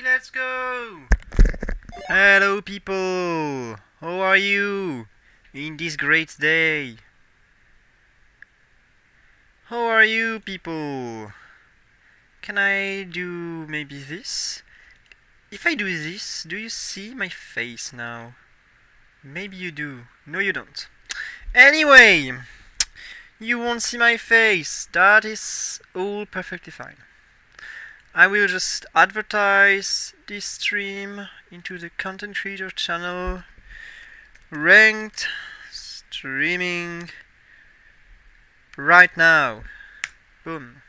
let's go! Hello people! How are you in this great day? How are you people? Can I do maybe this? If I do this, do you see my face now? Maybe you do. No you don't. Anyway, you won't see my face. That is all perfectly fine. I will just advertise this stream into the content creator channel. Ranked streaming right now. Boom.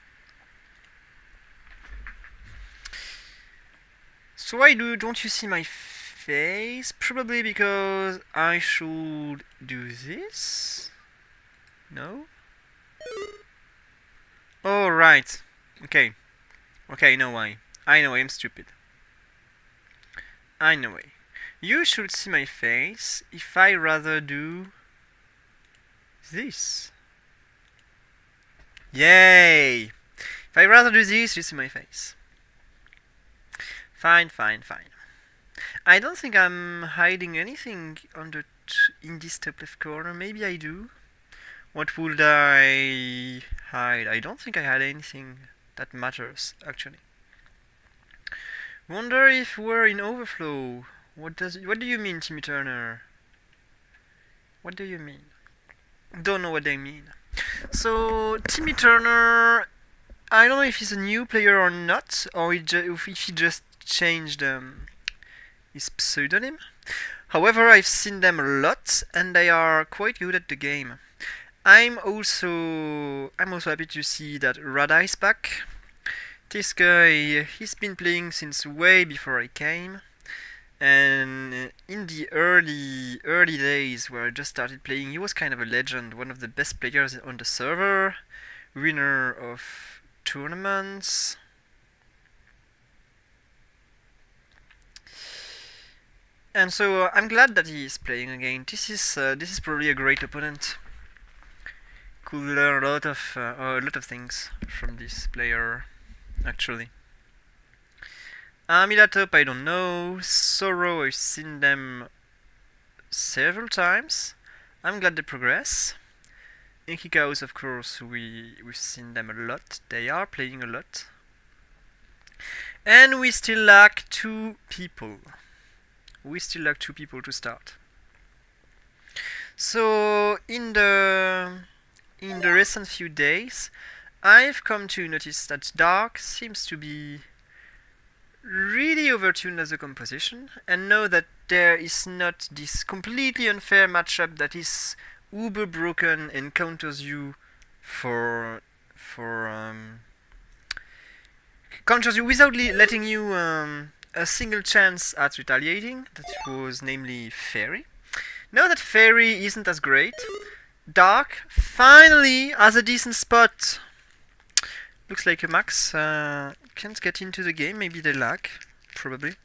So why don't you see my face? Probably because I should do this? No? Oh right. Okay. Okay, I know why. I know I'm stupid. I know why. You should see my face if I rather do this. Yay! If I rather do this, you see my face. Fine, fine, fine. I don't think I'm hiding anything in this top left corner. Maybe I do. What would I hide? I don't think I had anything that matters, actually. Wonder if we're in overflow. What do you mean, Timmy Turner? What do you mean? Don't know what they mean. So, Timmy Turner, I don't know if he's a new player or not, or if he just changed his pseudonym. However, I've seen them a lot, and they are quite good at the game. I'm also happy to see that Rada is back. This guy, he's been playing since way before I came, and in the early days where I just started playing, he was kind of a legend, one of the best players on the server, winner of tournaments. And so I'm glad that he is playing again. This is probably a great opponent. Could learn a lot of things from this player, actually. Amilatop, I don't know. Sorrow, I've seen them several times. I'm glad they progress. Inkikaos, of course, we've seen them a lot. They are playing a lot. And we still lack 2 people. We still lack 2 people to start. So in the recent few days, I've come to notice that Dark seems to be really overtuned as a composition, and know that there is not this completely unfair matchup that is uber broken and counters you counters you without letting you a single chance at retaliating. That was namely Fairy. Now that Fairy isn't as great, Dark finally has a decent spot. Looks like Max can't get into the game, maybe they lag, probably.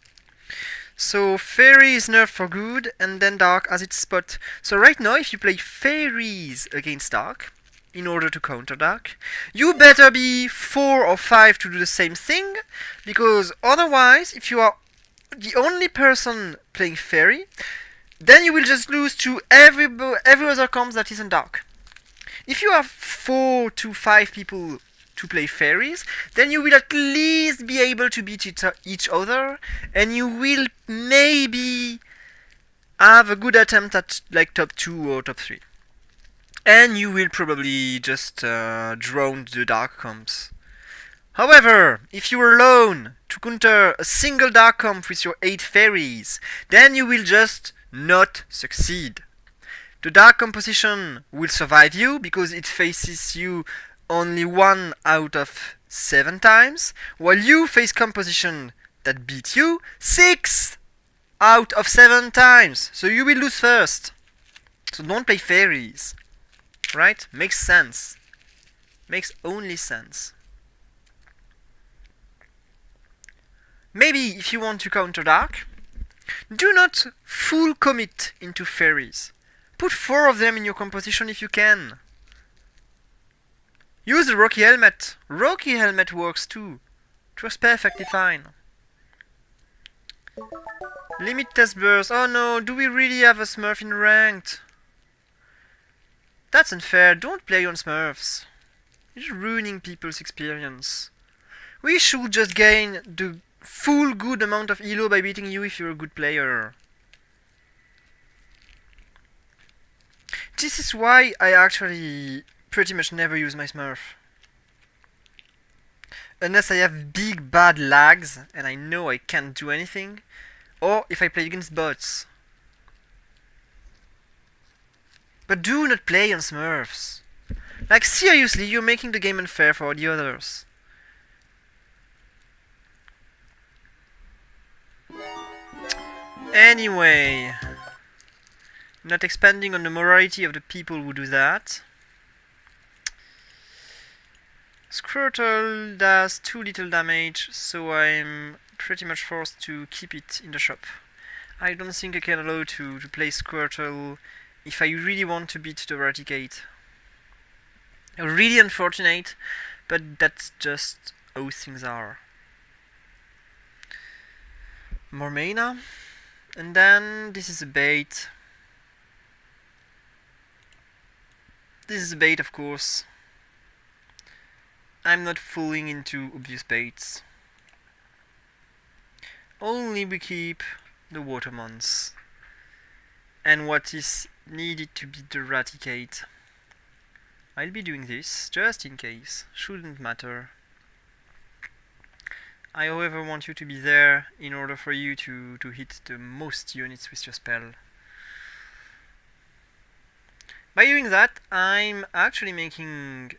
So Fairy is nerfed for good, and then Dark has its spot. So right now, if you play Fairies against Dark, in order to counter Dark, you better be 4 or 5 to do the same thing, because otherwise, if you are the only person playing Fairy, then you will just lose to every other comp that isn't Dark. If you have 4 to 5 people to play Fairies, then you will at least be able to beat each other, and you will maybe have a good attempt at like top 2 or top 3. And you will probably just drone the Dark comps. However, if you're alone to counter a single Dark comp with your 8 Fairies, then you will just not succeed. The Dark composition will survive you because it faces you only 1 out of 7 times, while you face composition that beat you 6 out of 7 times. So you will lose first. So don't play Fairies. Right? Makes sense. Makes only sense. Maybe if you want to counter Dark, do not full commit into Fairies. Put 4 of them in your composition if you can. Use the Rocky Helmet. Rocky Helmet works too. It works perfectly fine. Limit test burst. Oh no, do we really have a Smurf in ranked? That's unfair. Don't play on Smurfs. You're ruining people's experience. We should just gain the full good amount of elo by beating you if you're a good player. This is why I actually pretty much never use my Smurf. Unless I have big bad lags and I know I can't do anything, or if I play against bots. But do not play on Smurfs. Like seriously, you're making the game unfair for the others. Anyway, not expanding on the morality of the people who do that. Squirtle does too little damage, so I'm pretty much forced to keep it in the shop. I don't think I can allow to play Squirtle if I really want to beat the Raticate. Really unfortunate, but that's just how things are. More mana, and then this is a bait. This is a bait, of course. I'm not falling into obvious baits. Only we keep the Watermons. And what is needed to be the Raticate. I'll be doing this, just in case. Shouldn't matter. I however want you to be there in order for you to hit the most units with your spell. By doing that, I'm actually making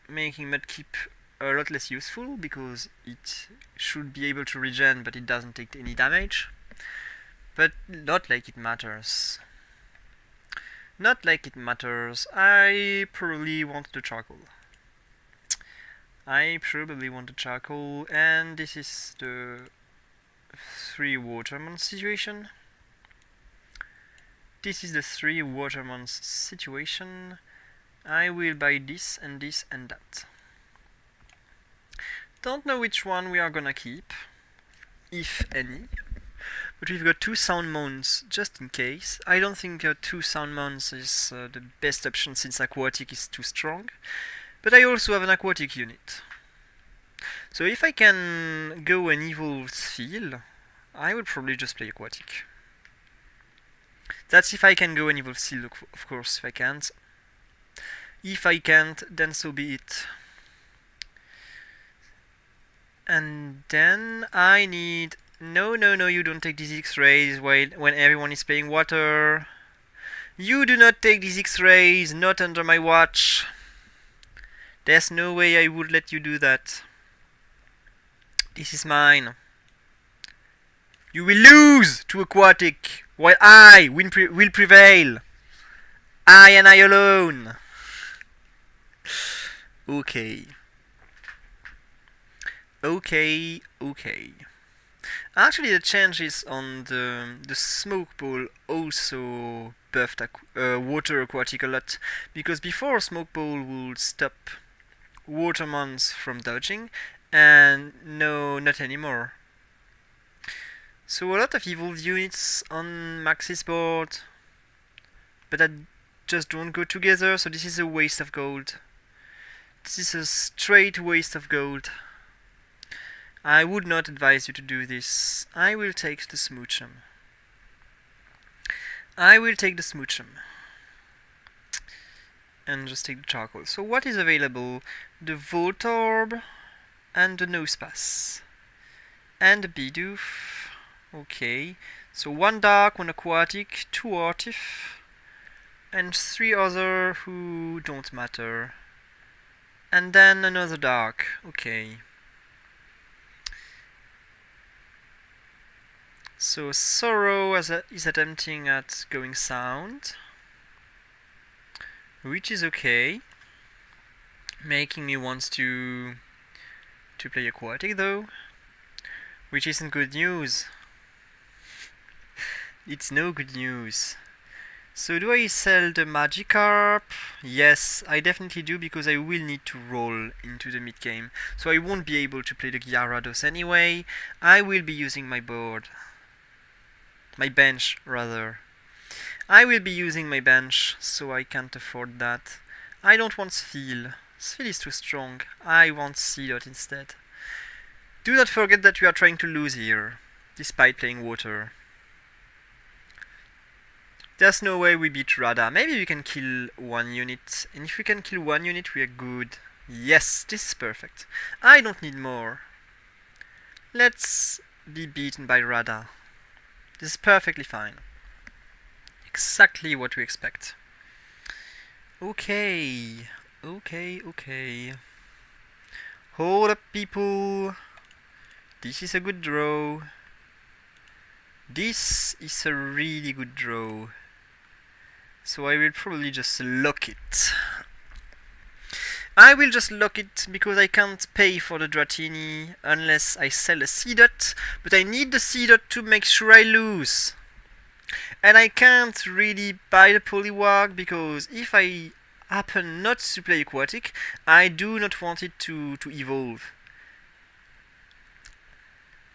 Mudkip a lot less useful, because it should be able to regen, but it doesn't take any damage. But not like it matters. Not like it matters. I probably want the charcoal. And this is the 3 Watermon situation. This is the 3 Watermons situation. I will buy this and this and that. Don't know which one we are gonna keep, if any. But we've got 2 Sound Mounts, just in case. I don't think 2 Sound Mounts is the best option, since Aquatic is too strong. But I also have an Aquatic unit. So if I can go an Evil Seal, I would probably just play Aquatic. That's if I can go an Evil Seal, of course. If I can't, then so be it. And then I need... No, you don't take these X-rays when everyone is playing water. You do not take these X-rays, not under my watch. There's no way I would let you do that. This is mine. You will lose to Aquatic, while I will prevail. I and I alone. Okay. Actually, the changes on the Smoke Ball also buffed Water Aquatic a lot, because before Smoke Ball would stop Watermons from dodging, and no, not anymore. So a lot of evil units on Max's board, but that just don't go together, so this is a waste of gold. This is a straight waste of gold. I would not advise you to do this. I will take the Smoochum. And just take the charcoal. So what is available? The Voltorb and the Nosepass. And the Bidoof. Okay. So 1 dark, 1 aquatic, 2 Artif, and 3 other who don't matter. And then another dark. Okay. So Sorrow is attempting at going sound, which is okay. Making me want to play aquatic though, which isn't good news. It's no good news. So do I sell the Magikarp? Yes, I definitely do, because I will need to roll into the mid game. So I won't be able to play the Gyarados anyway. I will be using my board. My bench, rather. I will be using my bench, so I can't afford that. I don't want Spheal. Spheal is too strong. I want Seedot instead. Do not forget that we are trying to lose here, despite playing water. There's no way we beat Radha. Maybe we can kill one unit, and if we can kill one unit, we are good. Yes, this is perfect. I don't need more. Let's be beaten by Radha. This is perfectly fine. Exactly what we expect. Okay. Hold up, people. This is a good draw. This is a really good draw. So I will probably just lock it. I will just lock it because I can't pay for the Dratini unless I sell a Seedot, but I need the Seedot to make sure I lose. And I can't really buy the Poliwag because if I happen not to play Aquatic, I do not want it to evolve.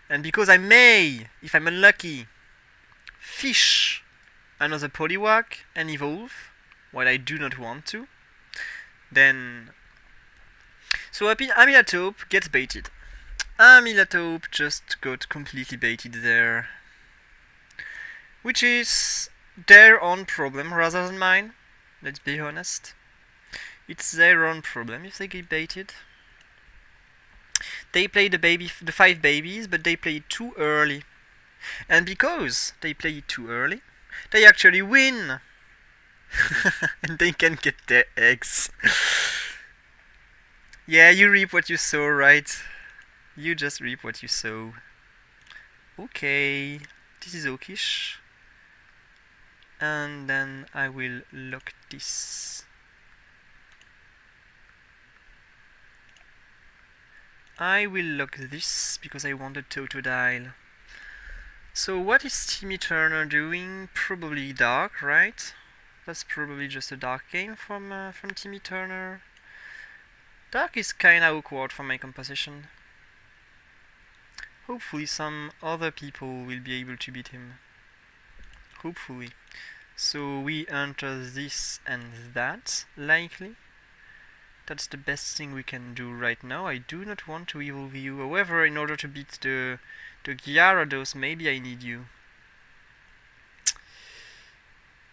And because I may, if I'm unlucky, fish another Poliwag and evolve, while I do not want to, then... So Amilatope gets baited. Amilatope just got completely baited there. Which is their own problem rather than mine, let's be honest. It's their own problem if they get baited. They play the 5 babies, but they play it too early. And because they play it too early, they actually win! And they can get their eggs. Yeah, you reap what you sow, right? You just reap what you sow. Okay, this is okish. And then I will lock this. I will lock this because I want a Totodile. So what is Timmy Turner doing? Probably dark, right? That's probably just a dark game from Timmy Turner. Dark is kinda awkward for my composition. Hopefully some other people will be able to beat him. Hopefully. So we enter this and that, likely. That's the best thing we can do right now. I do not want to evolve you. However, in order to beat the Gyarados, maybe I need you.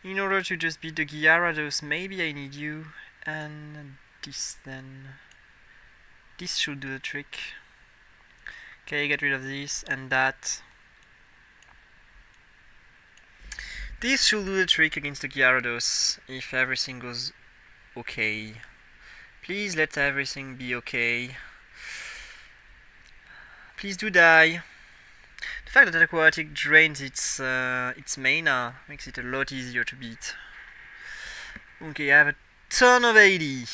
In order to just beat the Gyarados, maybe I need you. And this then. This should do the trick. Okay, get rid of this and that. This should do the trick against the Gyarados, if everything goes okay. Please let everything be okay. Please do die. The fact that Aquatic drains its mana makes it a lot easier to beat. Okay, I have a ton of 80.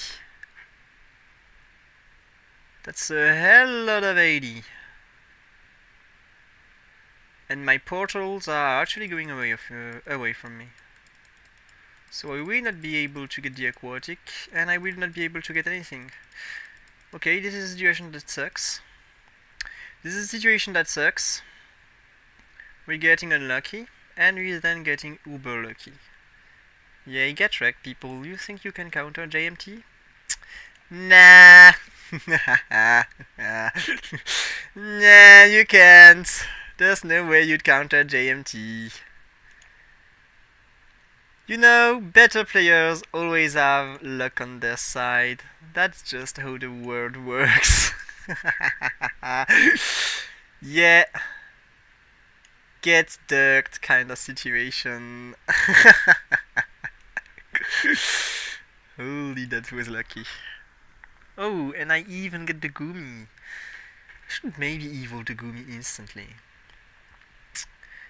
That's a hell lot of 80. And my portals are actually going away from me. So I will not be able to get the Aquatic, and I will not be able to get anything. Okay, this is a situation that sucks. This is a situation that sucks. We're getting unlucky, and we're then getting uber lucky. Yeah, get wrecked, people. You think you can counter JMT? Nah! Nah, you can't. There's no way you'd counter JMT. You know, better players always have luck on their side. That's just how the world works. Yeah. Get ducked kind of situation. Holy, that was lucky. Oh, and I even get the Gumi. Should maybe evolve the Gumi instantly.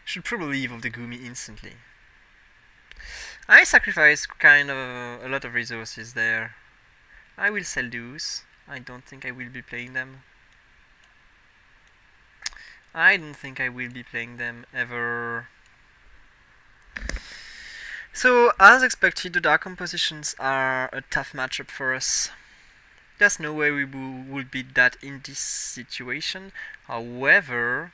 Should probably evolve the Gumi instantly. I sacrifice kind of a lot of resources there. I will sell those. I don't think I will be playing them. I don't think I will be playing them ever. So, as expected, the dark compositions are a tough matchup for us. There's no way we will beat that in this situation. However,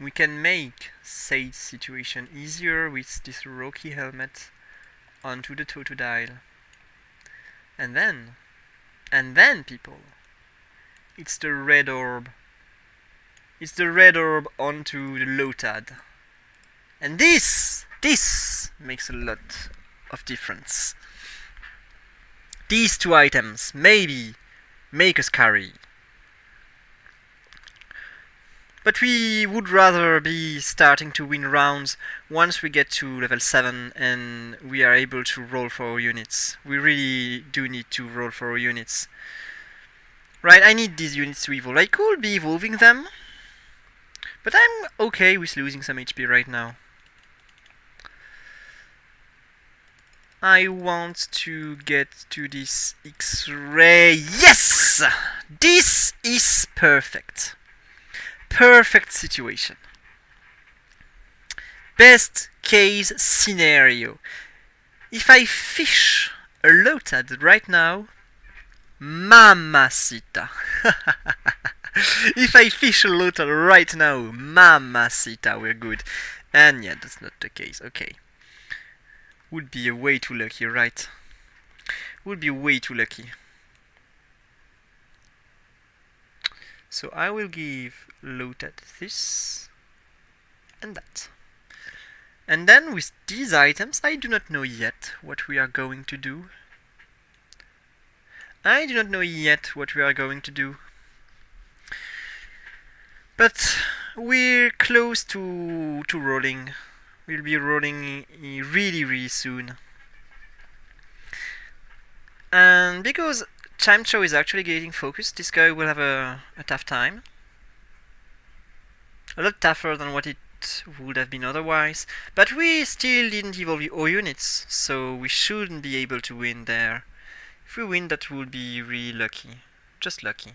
we can make Sage's situation easier with this Rocky helmet onto the Totodile. And then people, it's the red orb. It's the red orb onto the Lotad. And this makes a lot of difference. These two items maybe make us carry. But we would rather be starting to win rounds once we get to level 7 and we are able to roll for our units. We really do need to roll for our units. Right, I need these units to evolve. I could be evolving them, but I'm okay with losing some HP right now. I want to get to this X-ray. Yes! This is perfect. Perfect situation. Best case scenario. If I fish a Lotad right now, mamacita. If I fish a Lotad right now, mamacita, we're good. And yeah, that's not the case. Okay. Would be way too lucky, right? Would be way too lucky. So I will give Lotad this and that. And then with these items, I do not know yet what we are going to do. I do not know yet what we are going to do. But we're close to rolling. We'll be rolling really soon. And because Chime Chow is actually getting focused, this guy will have a tough time. A lot tougher than what it would have been otherwise. But we still didn't evolve our units, so we shouldn't be able to win there. If we win, that would be really lucky. Just lucky.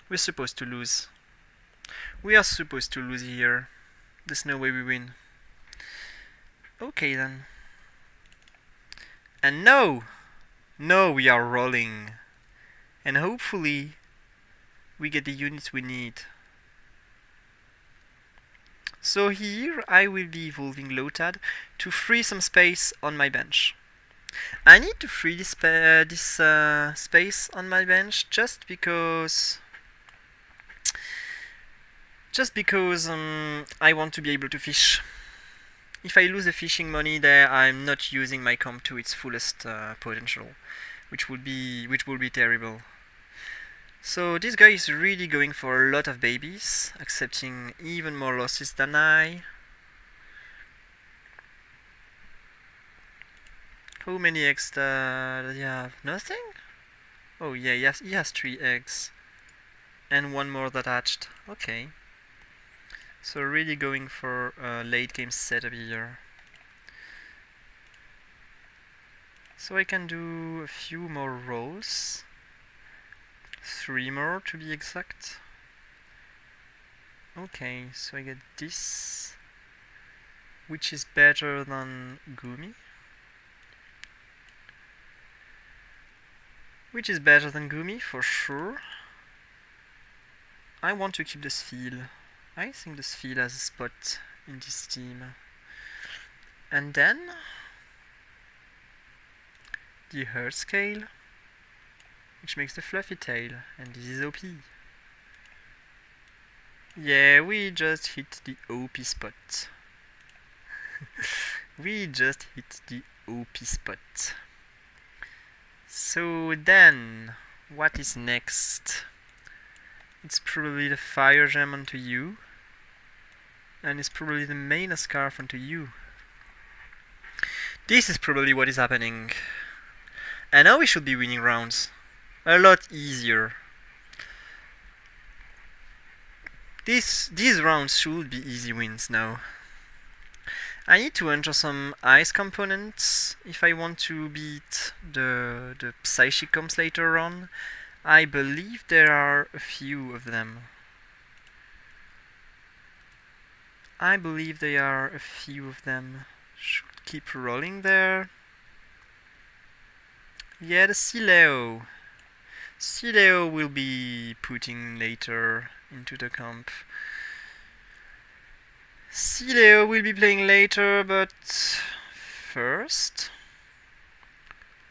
We're supposed to lose. We are supposed to lose here. There's no way we win. Okay then. And no! No, we are rolling. And hopefully we get the units we need. So here I will be evolving Lotad to free some space on my bench. I need to free this space on my bench just because I want to be able to fish. If I lose the fishing money there, I'm not using my comp to its fullest potential, which will be terrible. So this guy is really going for a lot of babies, accepting even more losses than I. How many eggs does he have? Nothing? Oh yeah, he has 3 eggs. And 1 more that hatched. Okay. So really going for a late game setup here. So I can do a few more rolls. 3 more to be exact. Okay, so I get this, which is better than Gumi. Which is better than Gumi for sure. I want to keep the Spheal. I think the Spheal has a spot in this team. And then the Hair Scale, which makes the Fluffy Tail, and this is OP. Yeah, we just hit the OP spot. We just hit the OP spot. So then, what is next? It's probably the Fire Gem onto you, and it's probably the Mana Scarf onto you. This is probably what is happening. And now we should be winning rounds. A lot easier. These rounds should be easy wins now. I need to enter some ice components if I want to beat the Psychic comps later on. I believe there are a few of them. I believe there are a few of them. Should keep rolling there. Yeah, the Sileo. Sileo will be putting later into the camp. Sileo will be playing later, but first...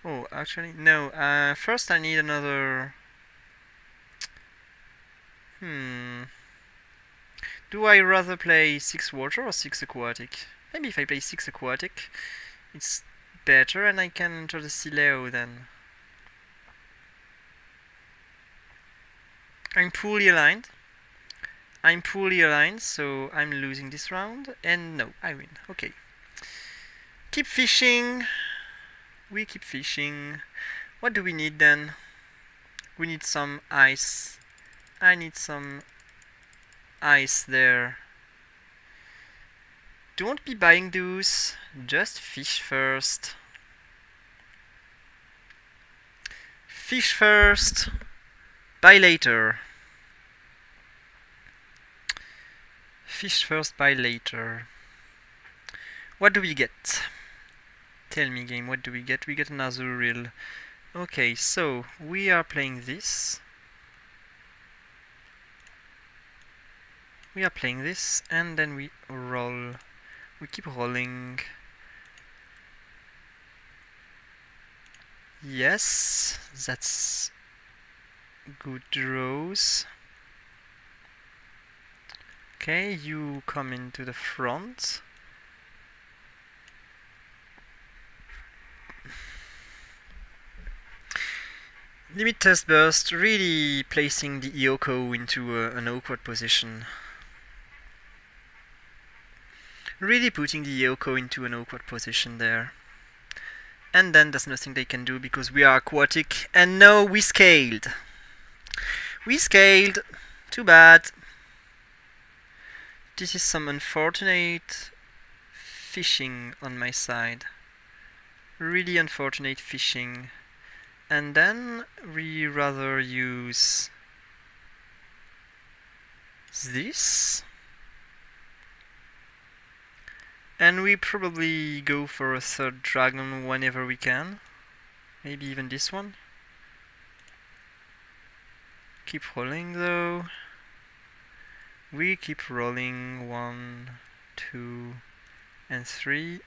Oh, actually, no. First I need another... Do I rather play 6 water or 6 aquatic? Maybe if I play 6 aquatic, it's better and I can enter the Sileo then. I'm poorly aligned. So I'm losing this round. And no, I win. Okay. Keep fishing. We keep fishing. What do we need then? We need some ice. I need some ice there. Don't be buying those. Just fish first. Fish first. Buy later. Fish first, buy later. What do we get? Tell me, game, what do we get? We get an Azuril. Okay, so we are playing this. We are playing this, and then we roll. We keep rolling. Yes, that's good draws. Okay, you come into the front. Limit test burst, really placing the Ioko into an awkward position. Really putting the Ioko into an awkward position there. And then there's nothing they can do because we are aquatic. And no, we scaled. We scaled. Too bad. This is some unfortunate fishing on my side. Really unfortunate fishing. And then we rather use this. And we probably go for a third dragon whenever we can. Maybe even this one. Keep rolling though. We keep rolling 1, 2, and 3.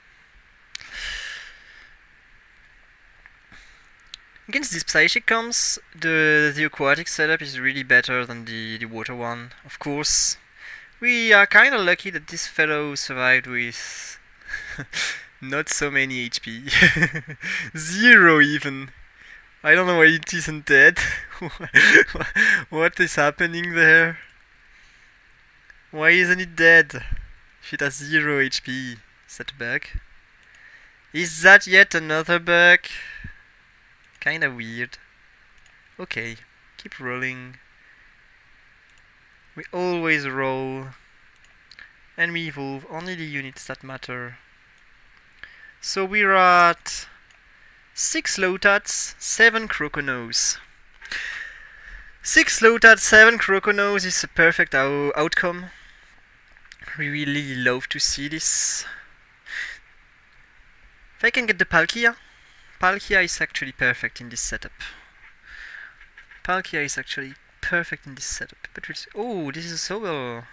Against these Psychicons, the aquatic setup is really better than the water one. Of course, we are kinda lucky that this fellow survived with not so many HP. 0 even. I don't know why it isn't dead. What is happening there? Why isn't it dead? If it has 0 HP. Is that a bug? Is that yet another bug? Kinda weird. Okay, keep rolling. We always roll. And we evolve only the units that matter. So we're at 6 Lotats, 7 Croconos. 6 Lotats, 7 Croconos is a perfect outcome. We really love to see this. If I can get the Palkia. Palkia is actually perfect in this setup. Palkia is actually perfect in this setup. But oh, this is a Sobel.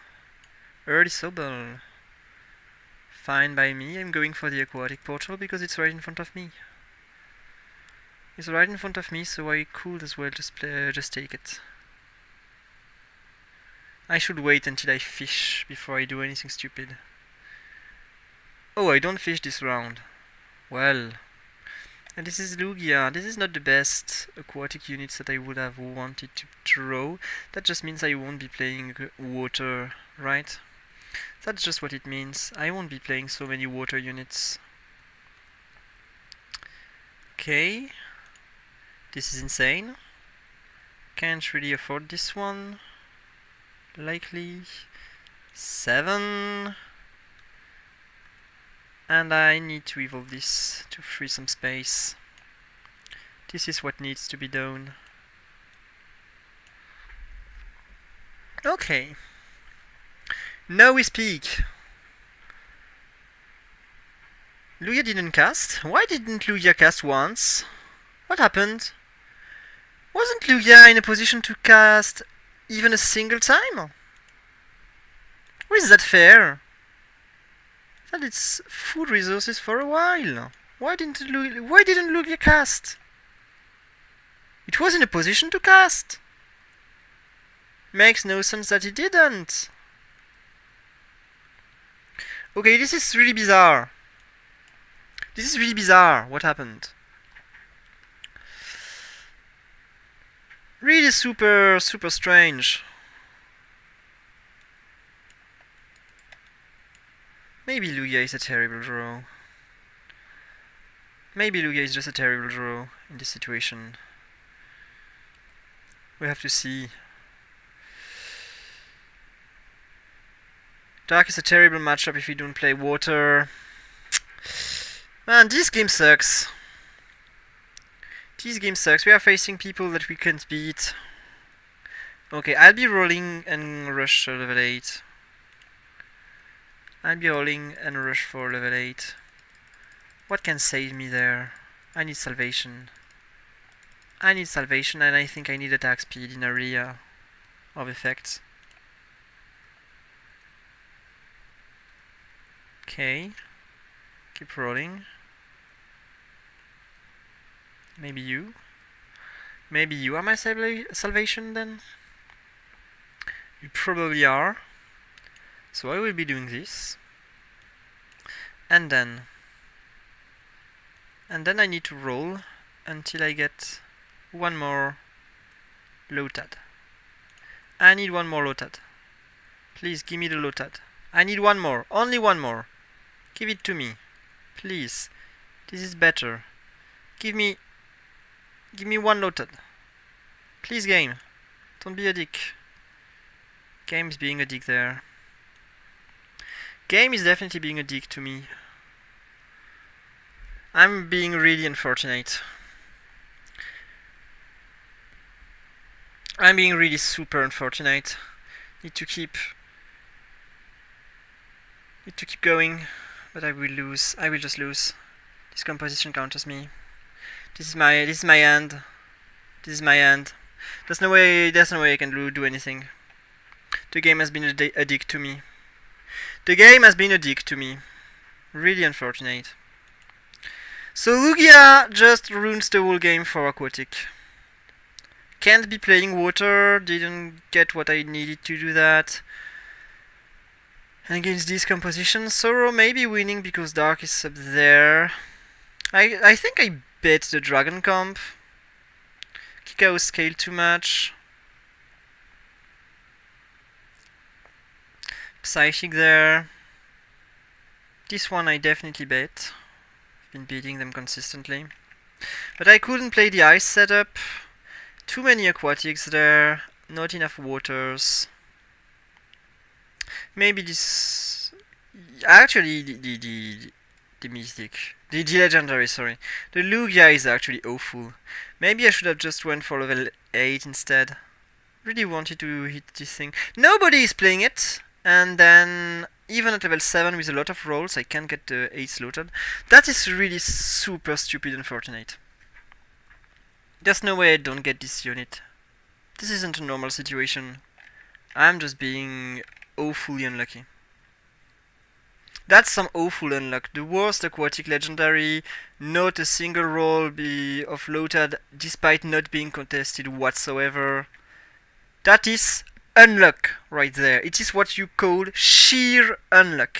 Early Sobel. Fine by me. I'm going for the aquatic portal because it's right in front of me. It's right in front of me, so I could as well just take it. I should wait until I fish before I do anything stupid. Oh, I don't fish this round. Well. And this is Lugia. This is not the best aquatic units that I would have wanted to throw. That just means I won't be playing water, right? That's just what it means. I won't be playing so many water units. Okay. This is insane. Can't really afford this one. Likely. 7. And I need to evolve this to free some space. This is what needs to be done. Okay. Now we speak. Lugia didn't cast? Why didn't Lugia cast once? What happened? Wasn't Lugia in a position to cast even a single time? Or is that fair? That it's food resources for a while. Why didn't Lugia cast? It was in a position to cast. Makes no sense that he didn't. Okay, this is really bizarre. This is really bizarre. What happened? Really super strange. Maybe Lugia is a terrible draw. Maybe Lugia is just a terrible draw in this situation. We have to see. Dark is a terrible matchup if you don't play water. Man, this game sucks. This game sucks. We are facing people that we can't beat. Okay, I'll be rolling and rush to level 8. I'll be rolling and rush for level 8. What can save me there? I need salvation. I need salvation, and I think I need attack speed in area of effects. Okay. Keep rolling. Maybe you? Maybe you are my salvation then? You probably are. So I will be doing this. And then I need to roll until I get one more Lotad. I need one more Lotad. Please give me the Lotad. I need one more. Only one more. Give it to me. Please. This is better. Give me one Lotad. Please, game. Don't be a dick. Game is being a dick there. Game is definitely being a dick to me. I'm being really unfortunate. I'm being really super unfortunate. Need to keep going, but I will lose. I will just lose. This composition counters me. This is my end. This is my end. There's no way I can do anything. The game has been a dick to me. The game has been a dick to me. Really unfortunate. So Lugia just ruins the whole game for Aquatic. Can't be playing water, didn't get what I needed to do that. And against this composition, Sorrow may be winning because Dark is up there. I think I bet the Dragon Comp. Kikao scaled too much. Psychic there. This one I definitely bet. I've been beating them consistently. But I couldn't play the ice setup. Too many aquatics there. Not enough waters. Maybe this... Actually, the mythic. The legendary, sorry. The Lugia is actually awful. Maybe I should have just went for level 8 instead. Really wanted to hit this thing. Nobody is playing it! And then, even at level 7 with a lot of rolls, I can't get the 8 slotted. That is really super stupid and unfortunate. There's no way I don't get this unit. This isn't a normal situation. I'm just being awfully unlucky. That's some awful unluck. The worst aquatic legendary, not a single roll of Lotad despite not being contested whatsoever. That is unluck right there. It is what you call sheer unluck.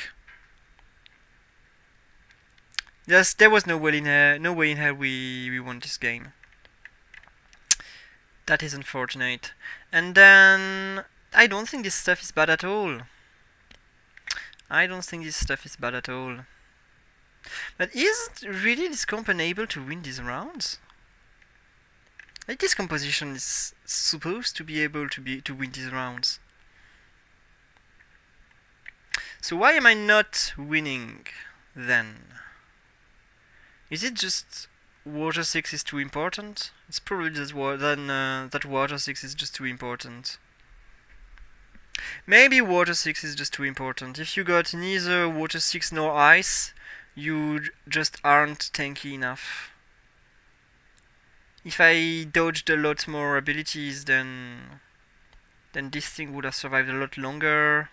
Yes, there was no way in hell we won this game. That is unfortunate. And then I don't think this stuff is bad at all. I don't think this stuff is bad at all. But isn't really this comp unable to win these rounds? Like, this composition is supposed to be able to win these rounds. So why am I not winning then? Is it just Water 6 is too important? It's probably just that Water 6 is just too important. Maybe Water 6 is just too important. If you got neither Water 6 nor Ice, you just aren't tanky enough. If I dodged a lot more abilities, then this thing would have survived a lot longer.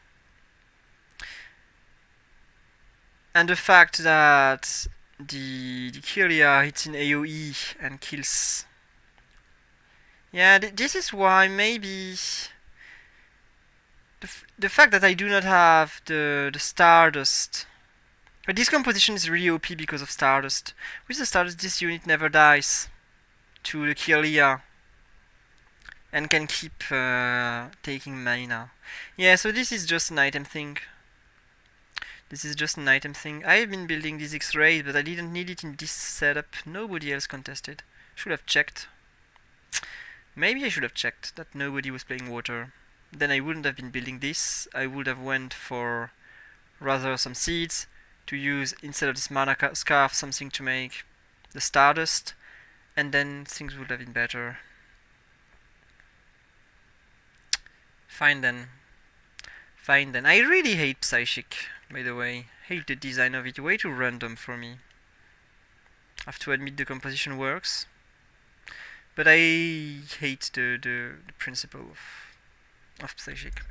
And the fact that the Kirlia hits in AoE and kills. Yeah, this is why maybe the fact that I do not have the Stardust. But this composition is really OP because of Stardust. With the Stardust, this unit never dies to the Kirlia and can keep taking mana. Yeah, so this is just an item thing. I've been building this X-ray, but I didn't need it in this setup. Nobody else contested. Should have checked. Maybe I should have checked that nobody was playing water. Then I wouldn't have been building this. I would have went for rather some seeds to use instead of this mana scarf, something to make the Stardust, and then things would have been better. Fine then. I really hate Psychic, by the way. Hate the design of it. Way too random for me. I have to admit the composition works, but I hate the principle of Psychic.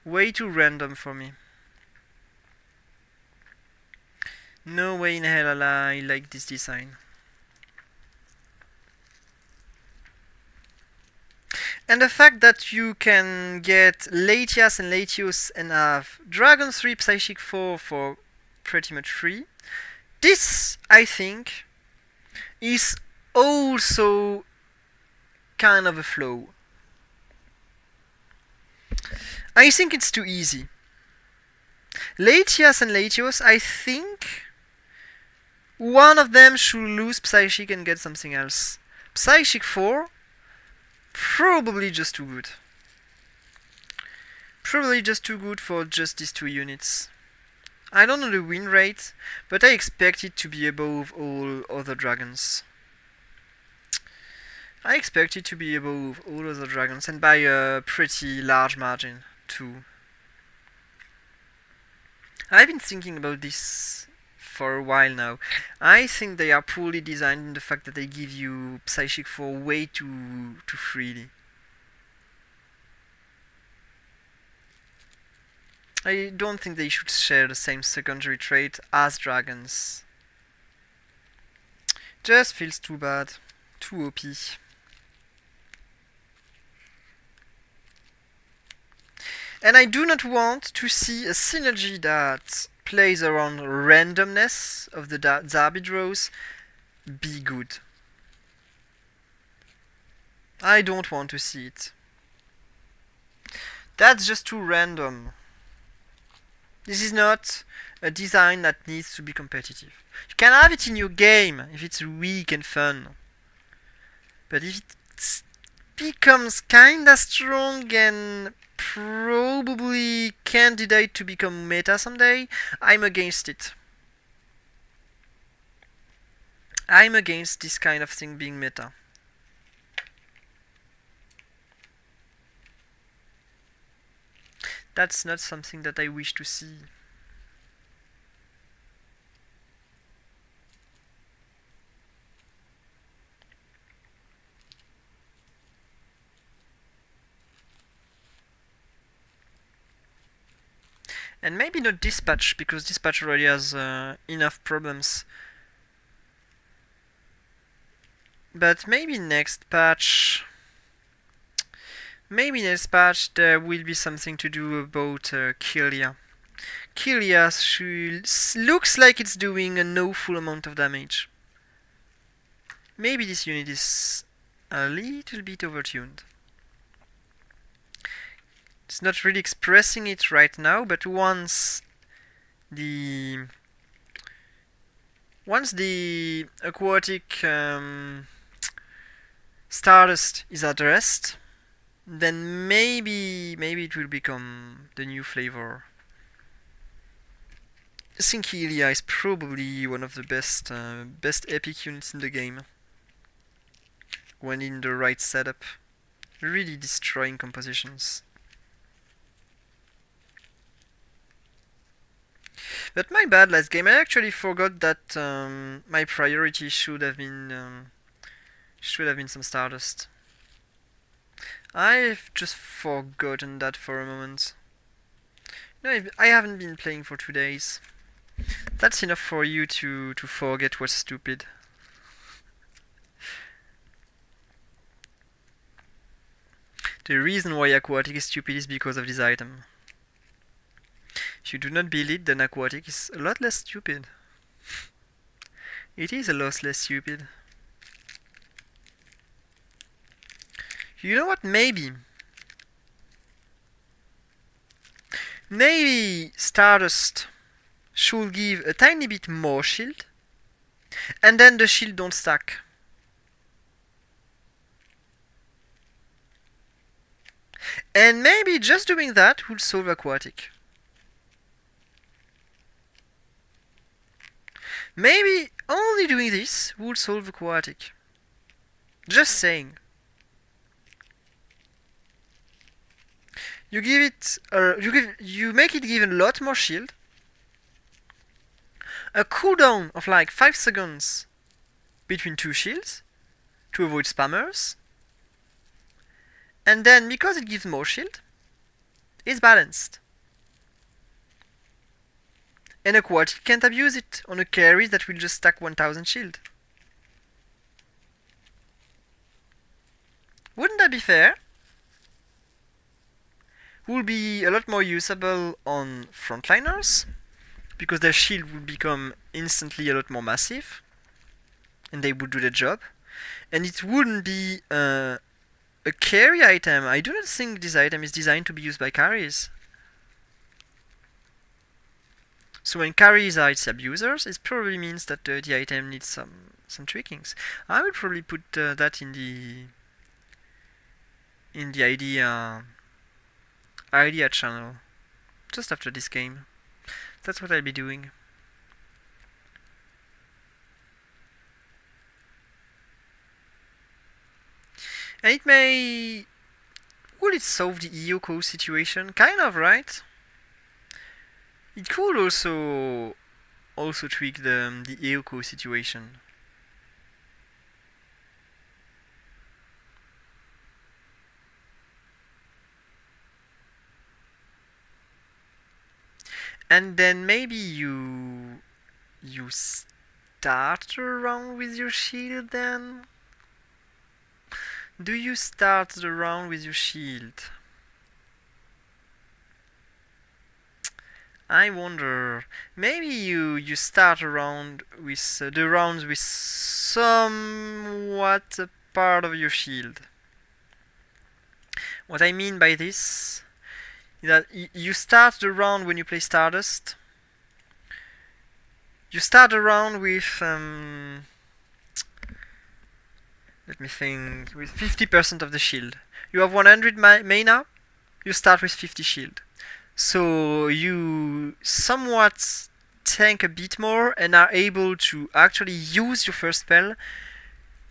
Way too random for me. No way in hell I like this design. And the fact that you can get Latias and Latios and have Dragon 3 Psychic 4 for pretty much free, this, I think, is also kind of a flaw. I think it's too easy. Latias and Latios, I think one of them should lose Psychic and get something else. Psychic 4, probably just too good. Probably just too good for just these two units. I don't know the win rate, but I expect it to be above all other dragons. And by a pretty large margin, too. I've been thinking about this for a while now. I think they are poorly designed in the fact that they give you Psychic 4 way too freely. I don't think they should share the same secondary trait as dragons. Just feels too bad. Too OP. And I do not want to see a synergy that plays around randomness of the Zarbi draws be good. I don't want to see it. That's just too random. This is not a design that needs to be competitive. You can have it in your game if it's weak and fun. But if it becomes kinda strong and probably candidate to become meta someday, I'm against it. I'm against this kind of thing being meta. That's not something that I wish to see. And maybe not Dispatch, because Dispatch already has enough problems. But maybe next patch... there will be something to do about Kirlia. Kirlia looks like it's doing a no full amount of damage. Maybe this unit is a little bit overtuned. It's not really expressing it right now, but once the aquatic Stardust is addressed, then maybe it will become the new flavor. I think Kirlia is probably one of the best epic units in the game when in the right setup, really destroying compositions. But my bad last game. I actually forgot that my priority should have been some Stardust. I've just forgotten that for a moment. No, I haven't been playing for 2 days. That's enough for you to forget what's stupid. The reason why aquatic is stupid is because of this item. If you do not build it, then aquatic is a lot less stupid. It is a lot less stupid. You know what? Maybe Stardust should give a tiny bit more shield, and then the shield don't stack. And maybe just doing that will solve aquatic. Maybe only doing this will solve aquatic. Just saying. You give it, you make it give a lot more shield. A cooldown of like 5 seconds between 2 shields to avoid spammers. And then because it gives more shield, it's balanced. And aquatic can't abuse it on a carry that will just stack 1000 shield. Wouldn't that be fair? Will be a lot more usable on frontliners, because their shield would become instantly a lot more massive, and they would do the job. And it wouldn't be a carry item. I do not think this item is designed to be used by carries. So when carries are its abusers, it probably means that the item needs some tweakings. I would probably put that in the idea channel just after this game. That's what I'll be doing. And it may... Will it solve the Iyoko situation? Kind of, right? It could also tweak the Iyoko situation. And then maybe you start around with your shield then? Do you start the round with your shield? I wonder. Maybe you start around with the rounds with somewhat a part of your shield. What I mean by this is that you start the round when you play Stardust. You start the round with let me think, with 50% of the shield. You have 100 mana. You start with 50 shield. So you somewhat tank a bit more and are able to actually use your first spell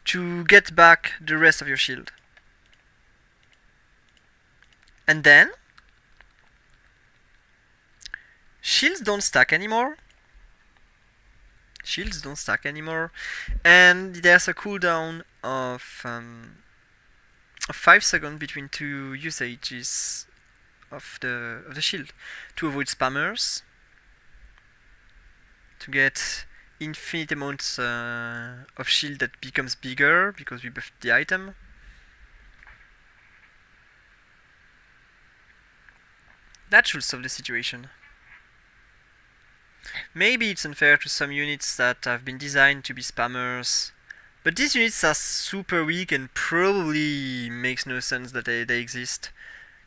to get back the rest of your shield. And then shields don't stack anymore. And there's a cooldown of 5 seconds between 2 usages of the shield to avoid spammers, to get infinite amounts of shield that becomes bigger because we buffed the item. That should solve the situation. Maybe it's unfair to some units that have been designed to be spammers, but these units are super weak and probably makes no sense that they exist.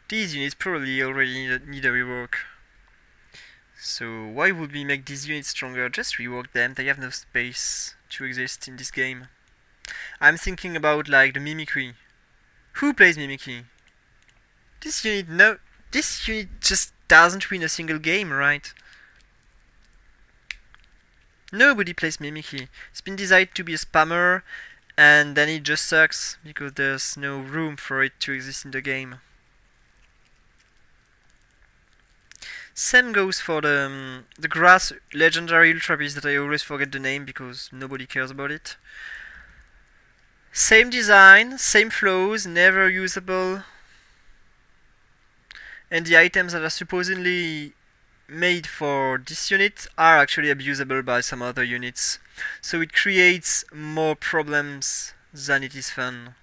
These units probably already need a rework. So why would we make these units stronger? Just rework them, they have no space to exist in this game. I'm thinking about like the Mimicry. Who plays Mimicry? This unit just doesn't win a single game, right? Nobody plays Mimicry. It's been designed to be a spammer, and then it just sucks because there's no room for it to exist in the game. Same goes for the grass legendary Ultra Beast that I always forget the name because nobody cares about it. Same design, same flows, never usable. And the items that are supposedly made for this unit are actually abusable by some other units. So it creates more problems than it is fun.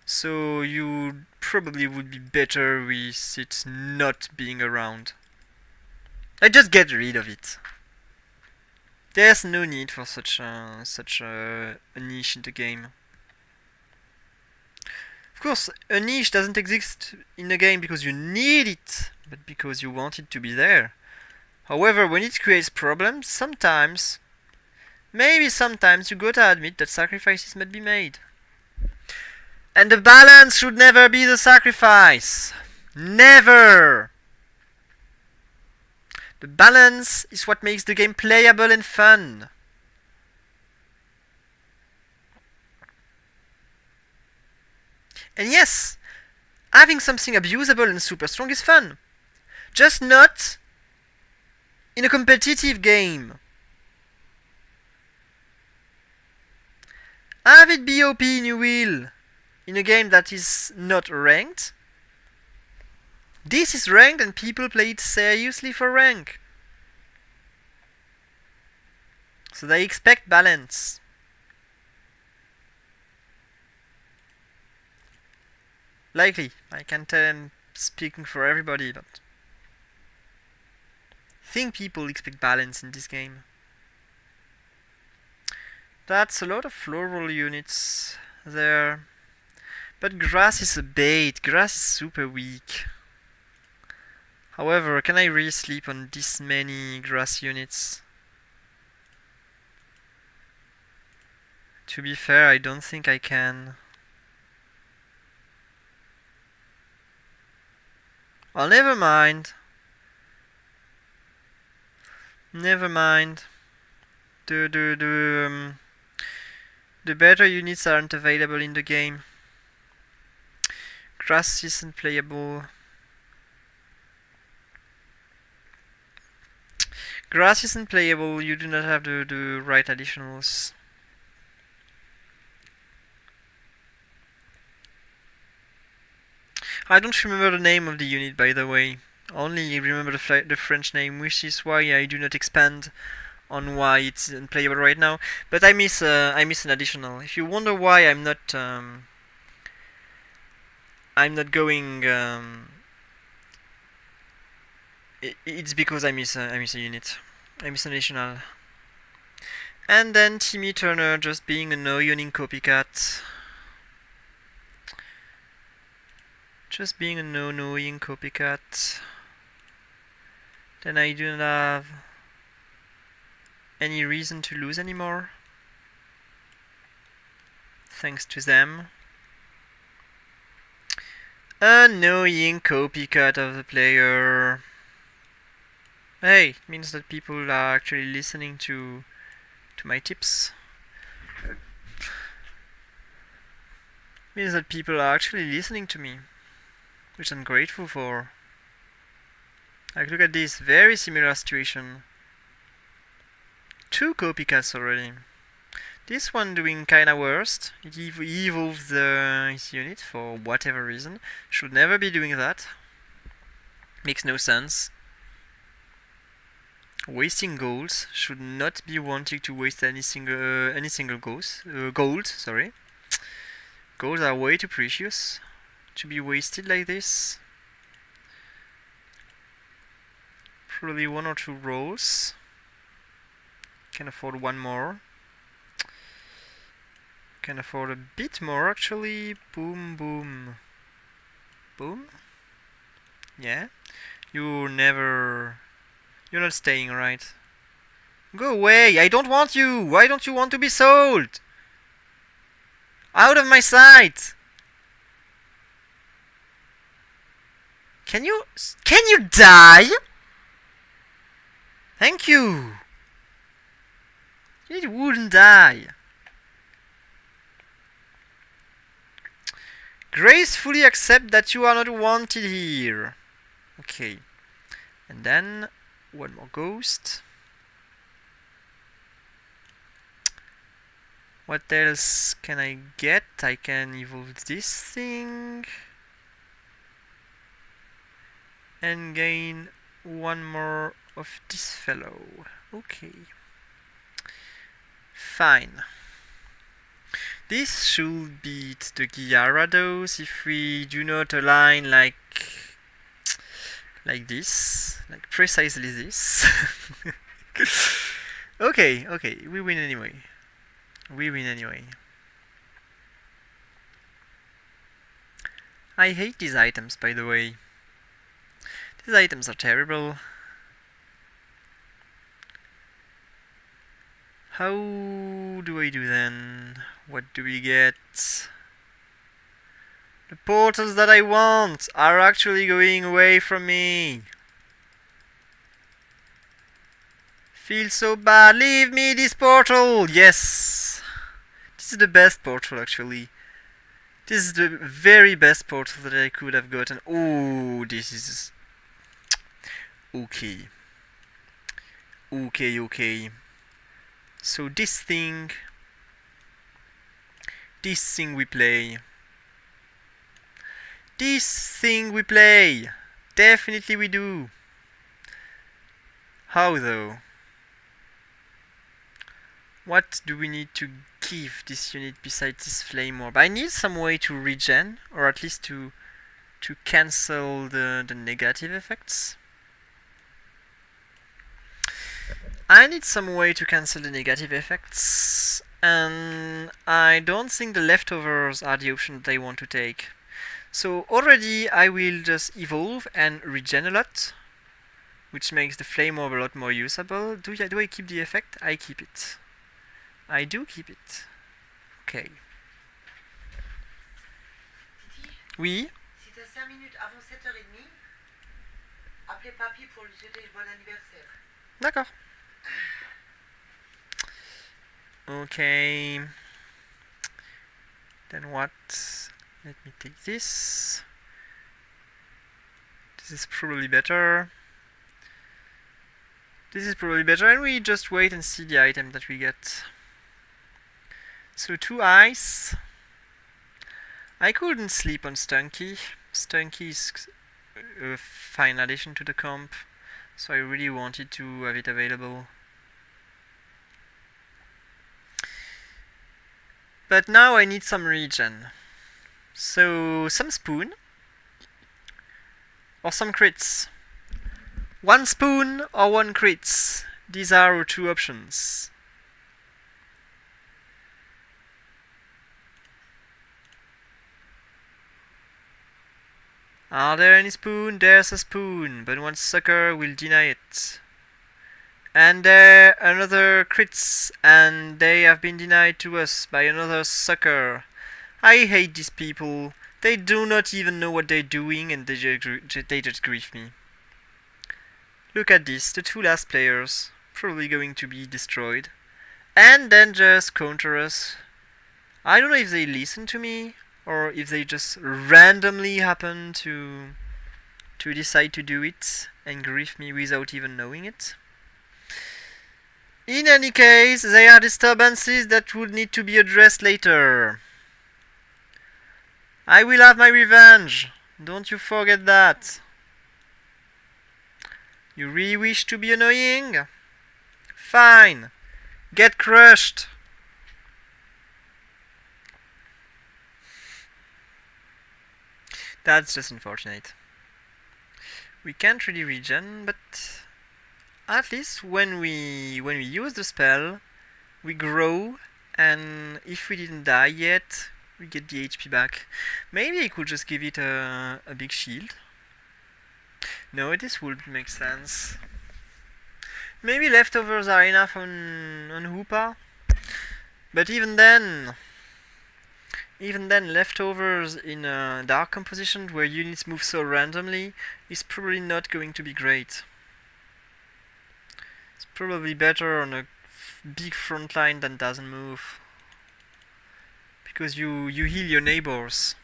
So you probably would be better with it not being around. I just get rid of it. There's no need for such a niche in the game. Of course, a niche doesn't exist in the game because you need it, but because you want it to be there. However, when it creates problems, sometimes, maybe sometimes, you gotta admit that sacrifices must be made. And the balance should never be the sacrifice. Never! The balance is what makes the game playable and fun. And yes, having something abusable and super strong is fun. Just not in a competitive game. Have it be OP in you will. In a game that is not ranked. This is ranked and people play it seriously for rank. So they expect balance. Likely, I can't tell I'm speaking for everybody, but I think people expect balance in this game. That's a lot of floral units there. But grass is a bait. Grass is super weak. However, can I really sleep on this many grass units? To be fair, I don't think I can. Well, never mind. Never mind. The better units aren't available in the game. Grass isn't playable. Grass isn't playable, you do not have the right additionals. I don't remember the name of the unit, by the way. Only remember the French name, which is why I do not expand on why it's unplayable right now. But I miss an additional. If you wonder why I'm not going. It's because I miss a unit. I miss an additional. And then Timmy Turner just being a no-union copycat. Just being a no-knowing copycat. Then I do not have any reason to lose anymore. Thanks to them. Annoying copycat of the player. Hey, it means that people are actually listening to my tips. It means that people are actually listening to me, which I'm grateful for. Like, look at this, very similar situation. 2 copycats already. This one doing kinda worst. It evolved his unit for whatever reason. Should never be doing that. Makes no sense. Wasting golds. Should not be wanting to waste any single gold. Sorry. Golds are way too precious to be wasted like this. Probably 1 or 2 rolls. Can afford 1 more. Can afford a bit more actually. Boom, boom. Boom? Yeah. You're not staying, right? Go away! I don't want you! Why don't you want to be sold? Out of my sight! Can you die? Thank you! You wouldn't die. Gracefully accept that you are not wanted here. Okay. And then one more ghost. What else can I get? I can evolve this thing and gain one more of this fellow. Okay. Fine. This should beat the Gyarados if we do not align like this, like precisely this. Okay, we win anyway. I hate these items, by the way. These items are terrible. How do I do then? What do we get? The portals that I want are actually going away from me. Feel so bad. Leave me this portal. Yes. This is the best portal actually. This is the very best portal that I could have gotten. Oh, this is okay. Okay. So this thing we play. Definitely we do. How though? What do we need to give this unit besides this flame orb? I need some way to regen, or at least to cancel the negative effects. I need some way to cancel the negative effects, and I don't think the leftovers are the option that I want to take. So already I will just evolve and regen a lot, which makes the flame orb a lot more usable. Do I keep the effect? I keep it. I do keep it. Okay. Oui. Si t'as 5 minutes avant 7h30, appelez papy pour lui souhaiter bon anniversaire. D'accord. Okay. Then what? Let me take this. This is probably better. And we just wait and see the item that we get. So 2 ice. I couldn't sleep on Stunky. Stunky is a fine addition to the comp, so I really wanted to have it available. But now I need some regen. So some spoon or some crits. 1 spoon or 1 crits. These are our 2 options. Are there any spoon? There's a spoon, but one sucker will deny it. And there another crits, and they have been denied to us by another sucker. I hate these people. They do not even know what they're doing, and they just grief me. Look at this, the 2 last players, probably going to be destroyed. And then just counter us. I don't know if they listen to me, or if they just randomly happen to decide to do it and grief me without even knowing it. In any case, they are disturbances that would need to be addressed later. I will have my revenge. Don't you forget that. You really wish to be annoying? Fine. Get crushed. That's just unfortunate. We can't really regen, but at least when we use the spell, we grow, and if we didn't die yet, we get the HP back. Maybe I could just give it a big shield. No, this would make sense. Maybe leftovers are enough on Hoopa, but even then, leftovers in a dark composition where units move so randomly is probably not going to be great. It's probably better on a big front line that doesn't move, because you heal your neighbors.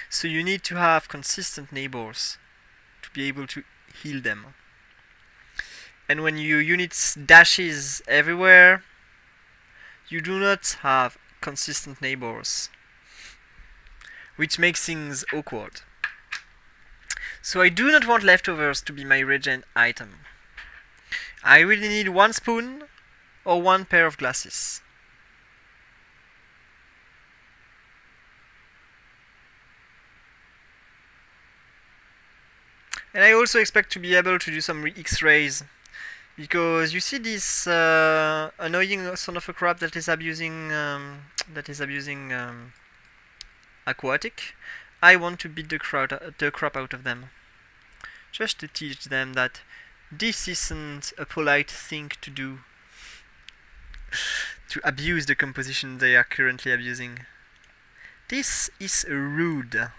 So you need to have consistent neighbors to be able to heal them. And when your units dashes everywhere, you do not have consistent neighbors, which makes things awkward. So I do not want leftovers to be my regen item. I really need one spoon or one pair of glasses. And I also expect to be able to do some X-rays, because you see this annoying son of a crap that is abusing aquatic. I want to beat the crap out of them, just to teach them that this isn't a polite thing to do, to abuse the composition they are currently abusing. This is rude.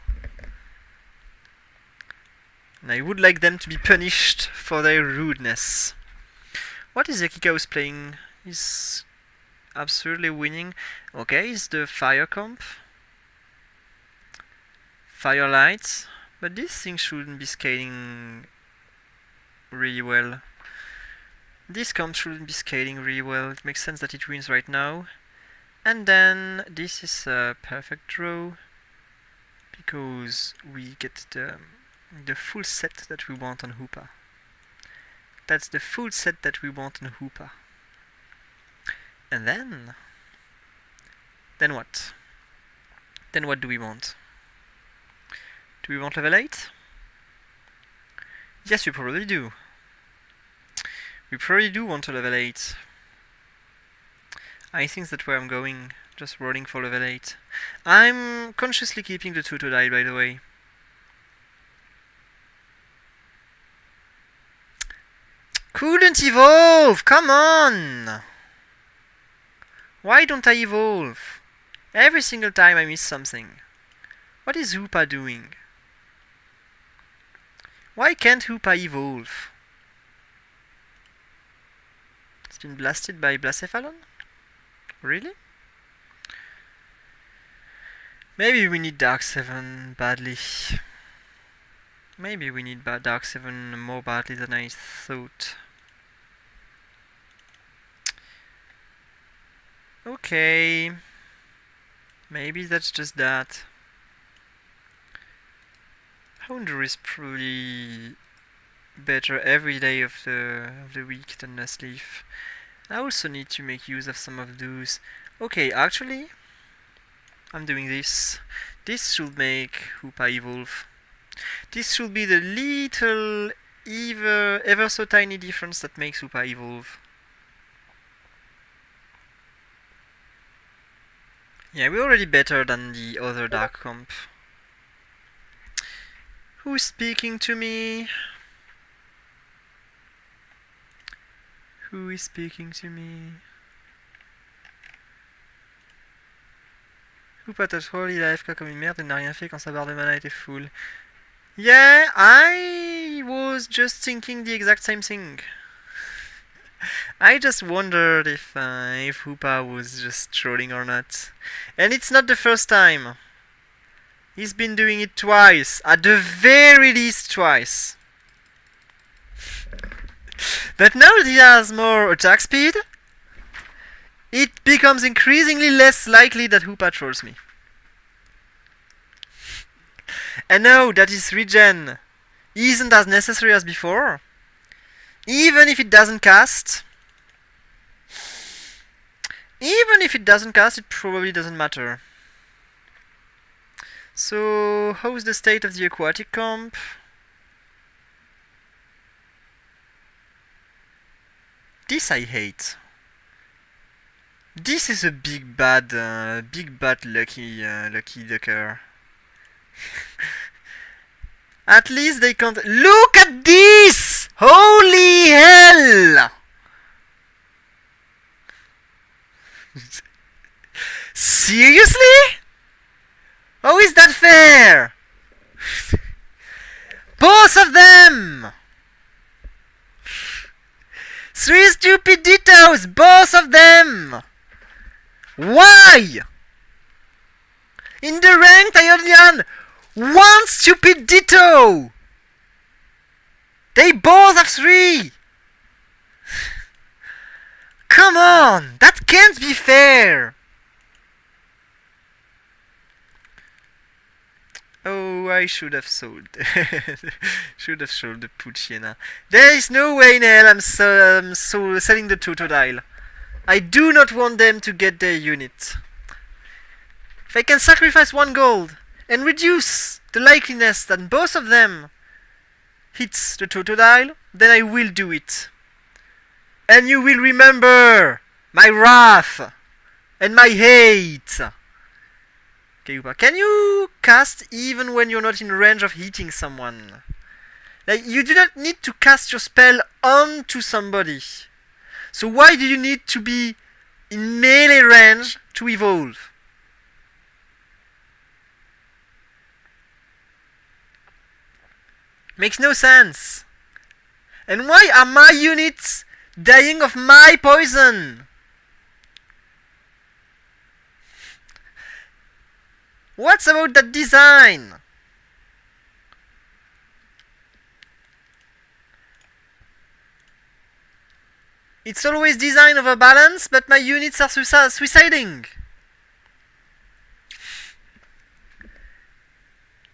And I would like them to be punished for their rudeness. What is Yakikaus playing? He's absolutely winning. Okay, it's the fire comp. Fire lights. But this thing shouldn't be scaling really well. This comp shouldn't be scaling really well. It makes sense that it wins right now. And then this is a perfect draw, because we get the full set that we want on Hoopa. That's the full set that we want on Hoopa. And then what? Then what do we want? Do we want level 8? Yes, we probably do. We probably do want a level 8. I think that's where I'm going, just rolling for level 8. I'm consciously keeping the 2 to die, by the way. Couldn't evolve! Come on! Why don't I evolve? Every single time I miss something. What is Hoopa doing? Why can't Hoopa evolve? It's been blasted by Blacephalon? Really? Maybe we need Dark 7 badly. Maybe we need Dark 7 more badly than I thought. Okay. Maybe that's just that. Houndour is probably better every day of the week than Nuzleaf. I also need to make use of some of those. Okay, actually, I'm doing this. This should make Hoopa evolve. This should be the little, ever so tiny difference that makes Hoopa evolve. Yeah, we're already better than the other Dark Comp. Who's speaking to me? Who is speaking to me? Hoopa touch roll, il a AFK comme une merde et n'a rien fait quand sa barre de mana était full. Yeah, I was just thinking the exact same thing. I just wondered if Hoopa was just trolling or not. And it's not the first time. He's been doing it twice. At the very least twice. But now that he has more attack speed, it becomes increasingly less likely that Hoopa trolls me. And now that his regen isn't as necessary as before, even if it doesn't cast, it probably doesn't matter. So, how's the state of the aquatic comp? This I hate. This is a big bad lucky ducker. At least they can't. Look at this! Holy hell! Seriously? How is that fair? Both of them! 3 stupid dittos! Both of them! Why? In the ranked I only had 1 stupid ditto! They both have 3! Come on! That can't be fair! Oh, I should have sold. Should have sold the Pucciana. There is no way in hell I'm selling the Totodile. I do not want them to get their unit. If I can sacrifice 1 gold and reduce the likeliness that both of them hits the Totodile, then I will do it. And you will remember my wrath and my hate. Can you cast even when you're not in range of hitting someone? Like, you do not need to cast your spell onto somebody. So why do you need to be in melee range to evolve? Makes no sense. And why are my units dying of my poison? What's about that design? It's always design over balance, but my units are suiciding.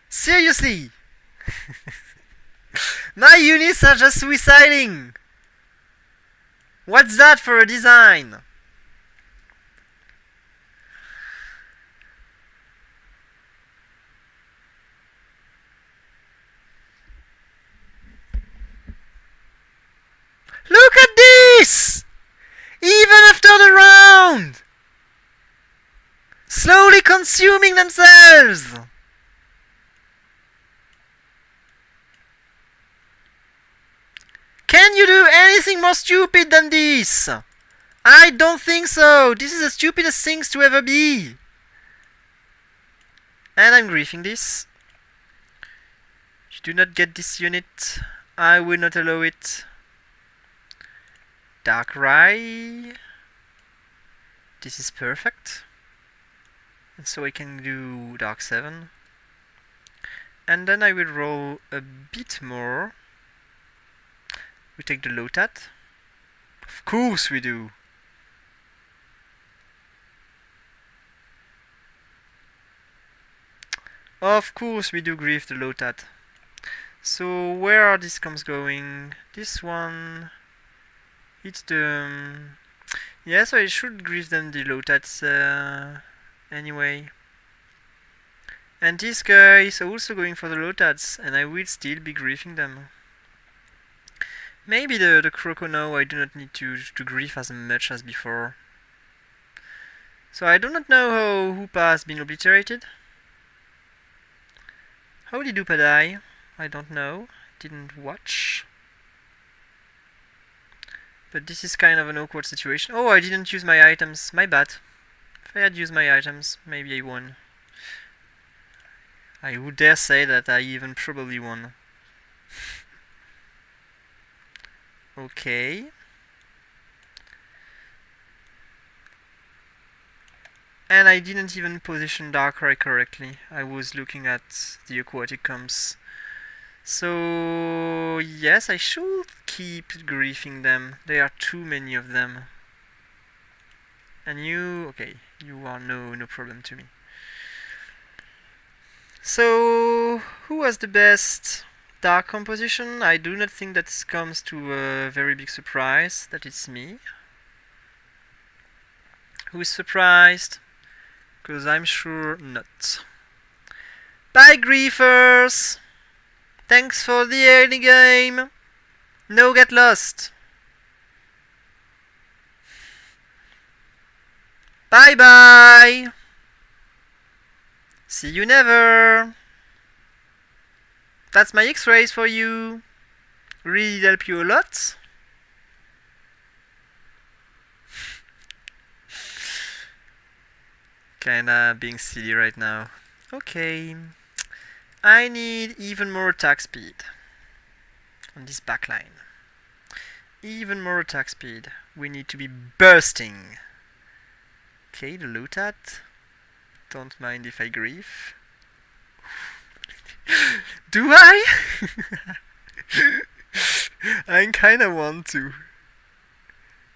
Seriously. My units are just suiciding. What's that for a design? Look at this! Even after the round! Slowly consuming themselves! Can you do anything more stupid than this? I don't think so. This is the stupidest things to ever be. And I'm griefing this. You do not get this unit. I will not allow it. Dark Rai. This is perfect. And so I can do Dark 7. And then I will roll a bit more. We take the Lotat. Of course we do. Of course we do grief the Lotat. So where are these comms going? This one... It's the... yeah, so I should grief them the Lotats anyway. And this guy is also going for the Lotats, and I will still be griefing them. Maybe the Croco now I do not need to grief as much as before. So I do not know how Hoopa has been obliterated. How did Hoopa die? I don't know. Didn't watch. But this is kind of an awkward situation. Oh, I didn't use my items. My bad. If I had used my items, maybe I won. I would dare say that I even probably won. Okay. And I didn't even position Darkrai correctly. I was looking at the aquatic comms. So yes, I should keep griefing them. There are too many of them. And you, okay, you are no problem to me. So who was the best dark composition? I do not think that comes to a very big surprise that it's me. Who is surprised? Because I'm sure not. Bye griefers! Thanks for the early game! No get lost! Bye bye! See you never! That's my X-rays for you! Really help you a lot! Kinda being silly right now. Okay. I need even more attack speed on this backline. Even more attack speed. We need to be bursting. Okay, the Lotat. Don't mind if I grief. Do I? I kinda want to.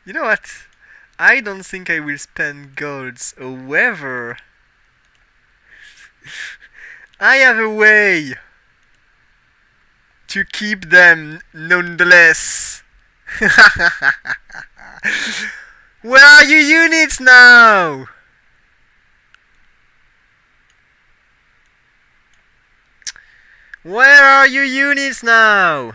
You know what? I don't think I will spend golds. However, I have a way to keep them nonetheless. Where are your units now? Where are your units now?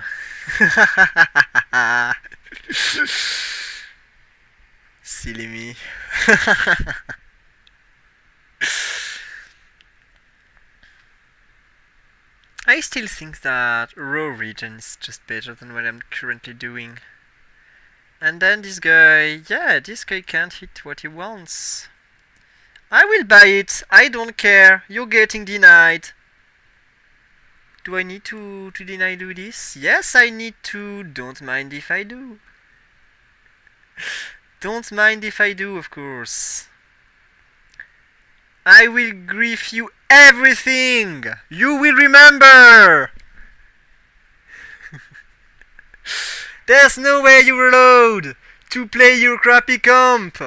Silly me. I still think that raw region is just better than what I'm currently doing. And then this guy, yeah, this guy can't hit what he wants. I will buy it, I don't care, you're getting denied. Do I need to deny do this? Yes, I need to, don't mind if I do. Don't mind if I do, of course. I will grief you everything! You will remember! There's no way you're allowed to play your crappy comp!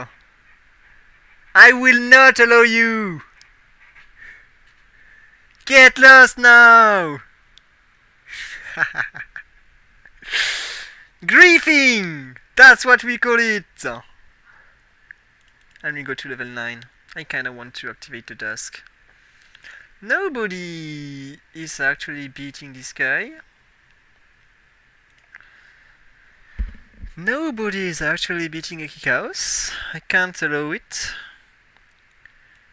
I will not allow you! Get lost now! Griefing! That's what we call it! And we go to level 9. I kinda want to activate the Dusk. Nobody is actually beating this guy. Nobody is actually beating a kick house. I can't allow it.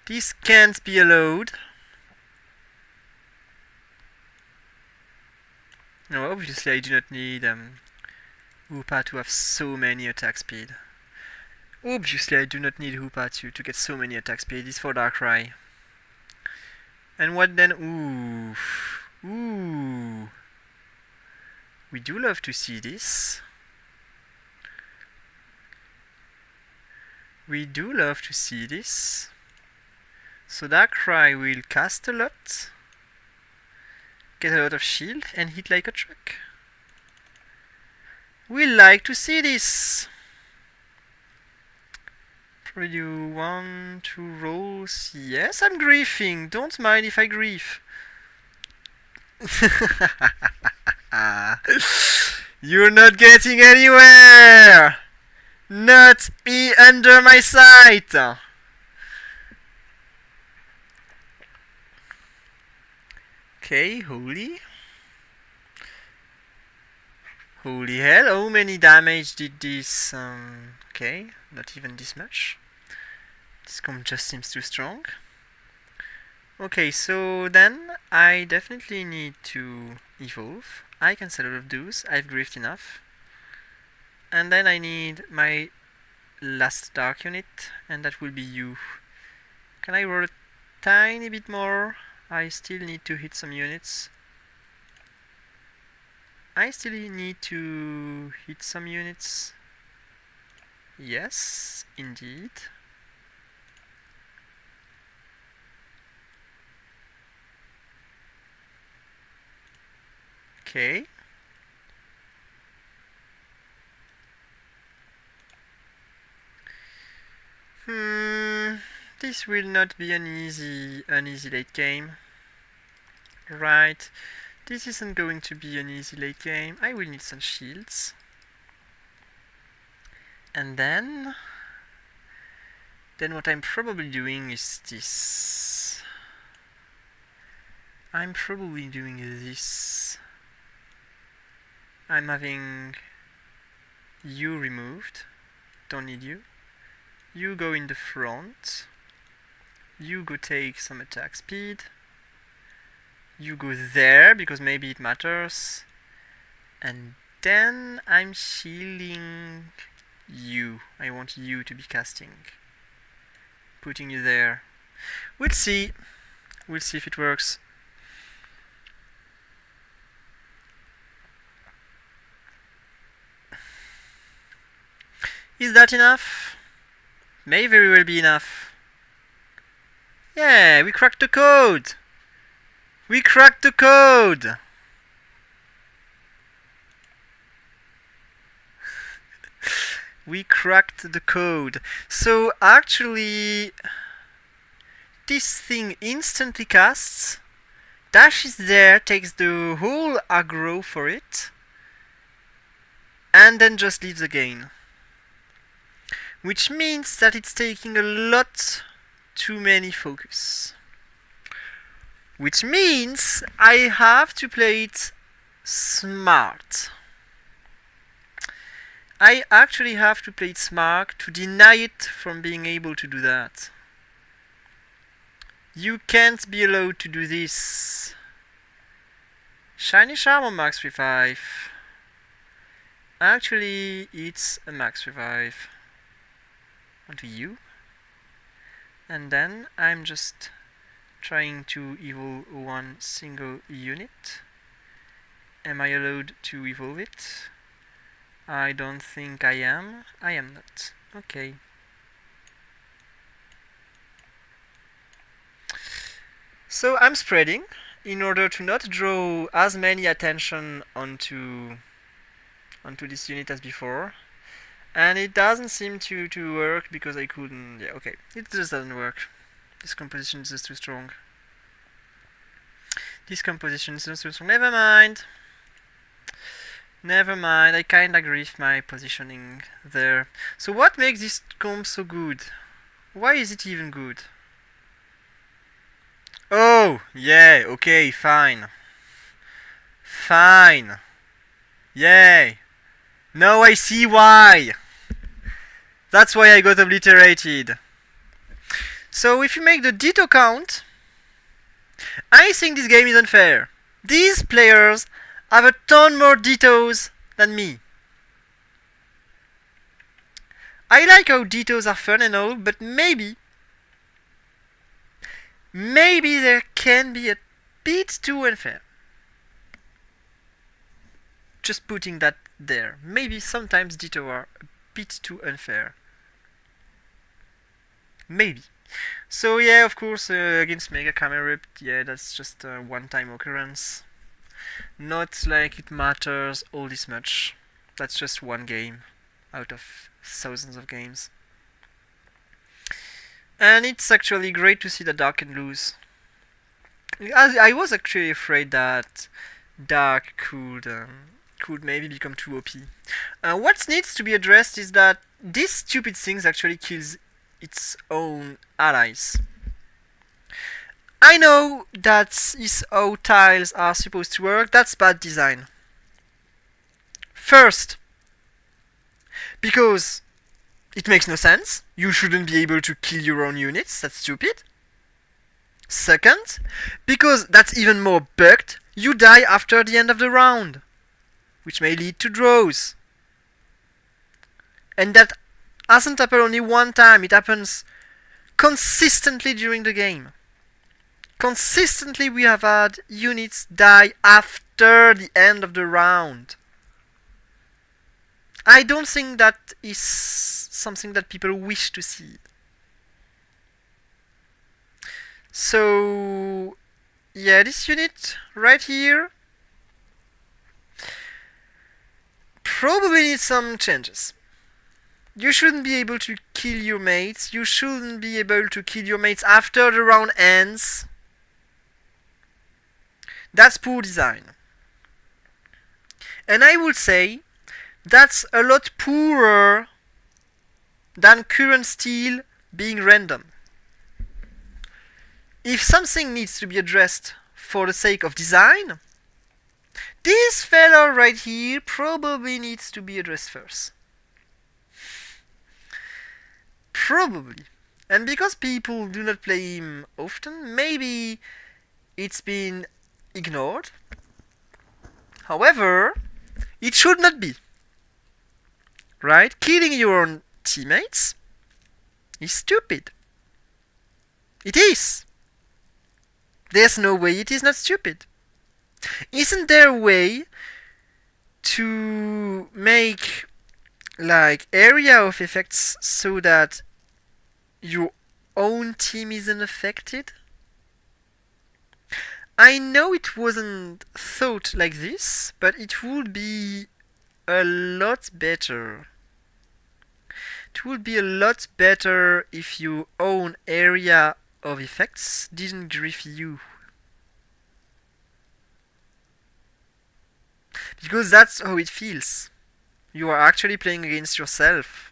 This can't be allowed. No, obviously I do not need Hoopa to have so many attack speed. Obviously I do not need Hoopa to get so many attack speed. It's for Darkrai. And what then? Ooh. Ooh. We do love to see this. We do love to see this. So Darkrai will cast a lot, get a lot of shield, and hit like a truck. We like to see this. Probably do 1, 2 rolls. Yes, I'm griefing. Don't mind if I grief. You're not getting anywhere. Not be under my sight. Okay, holy. Holy hell, how many damage did this? Okay, not even this much. This comp just seems too strong. Okay, so then I definitely need to evolve. I can sell all of those, I've griefed enough. And then I need my last dark unit, and that will be you. Can I roll a tiny bit more? I still need to hit some units. I still need to hit some units. Yes, indeed. Okay. This will not be an easy late game. Right. This isn't going to be an easy late game. I will need some shields. And then what I'm probably doing is this. I'm probably doing this. I'm having you removed. Don't need you. You go in the front. You go take some attack speed. You go there because maybe it matters. And then I'm shielding you. I want you to be casting. Putting you there. We'll see. We'll see if it works. Is that enough? May very well be enough. Yeah, we cracked the code! We cracked the code! We cracked the code. So actually, this thing instantly casts, dashes there, takes the whole aggro for it, and then just leaves again. Which means that it's taking a lot too many focus. Which means I have to play it smart. I actually have to play it smart to deny it from being able to do that. You can't be allowed to do this. Shiny Charm or Max Revive? Actually, it's a Max Revive. Onto you. And then I'm just trying to evolve one single unit. Am I allowed to evolve it? I don't think I am. I am not. Okay. So I'm spreading in order to not draw as many attention onto this unit as before. And it doesn't seem to work because I couldn't... Yeah, okay. It just doesn't work. This composition is just too strong. This composition is just too strong. Never mind. Never mind, I kinda grief my positioning there. So what makes this comp so good? Why is it even good? Oh, yeah, okay, fine. Fine. Yay. Now I see why. That's why I got obliterated. So if you make the Ditto count, I think this game is unfair. These players have a ton more Dittos than me. I like how Dittos are fun and all, but maybe there can be a bit too unfair. Just putting that there. Maybe sometimes Ditto are a bit too unfair. Maybe. So yeah, of course, against Mega Camerupt, yeah, that's just a one-time occurrence. Not like it matters all this much. That's just one game out of thousands of games. And it's actually great to see that Dark can lose. I was actually afraid that Dark could maybe become too OP. What needs to be addressed is that this stupid thing actually kills its own allies. I know that is how tiles are supposed to work. That's bad design. First, because it makes no sense. You shouldn't be able to kill your own units. That's stupid. Second, because that's even more bugged. You die after the end of the round, which may lead to draws. And that hasn't happened only one time. It happens consistently during the game. Consistently we have had units die after the end of the round. I don't think that is something that people wish to see. So yeah, this unit right here probably needs some changes. You shouldn't be able to kill your mates. You shouldn't be able to kill your mates after the round ends. That's poor design. And I would say that's a lot poorer than current steel being random. If something needs to be addressed for the sake of design, this fella right here probably needs to be addressed first. Probably. And because people do not play him often, maybe it's been ignored. However, it should not be. Right? Killing your own teammates is stupid. It is. There's no way it is not stupid. Isn't there a way to make like area of effects so that your own team isn't affected? I know it wasn't thought like this, but it would be a lot better. It would be a lot better if your own area of effects didn't grief you. Because that's how it feels. You are actually playing against yourself.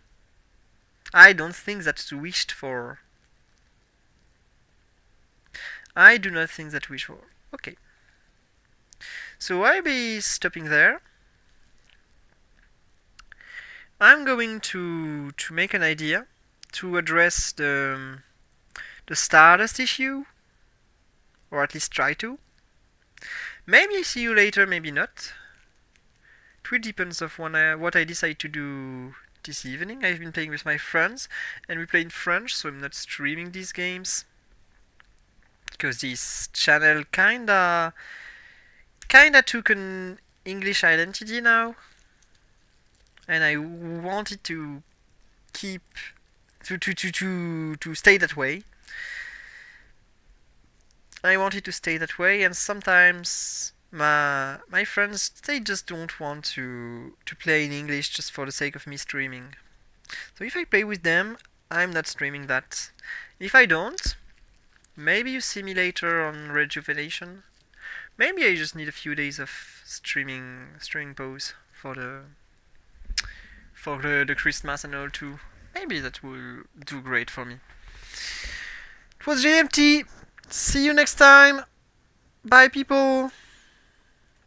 I don't think that's wished for. I do not think that's wished for. Okay. So I'll be stopping there. I'm going to make an idea to address the Stardust issue, or at least try to. Maybe I see you later, maybe not. It will depend on what I decide to do this evening. I've been playing with my friends, and we play in French, so I'm not streaming these games. Because this channel kinda took an English identity now. And I wanted to keep to stay that way. I wanted to stay that way, and sometimes my friends, they just don't want to play in English just for the sake of me streaming. So if I play with them, I'm not streaming that. If I don't, maybe you see me later on Rejuvenation. Maybe I just need a few days of streaming pause for the Christmas and all too. Maybe that will do great for me. It was JMT. See you next time. Bye, people.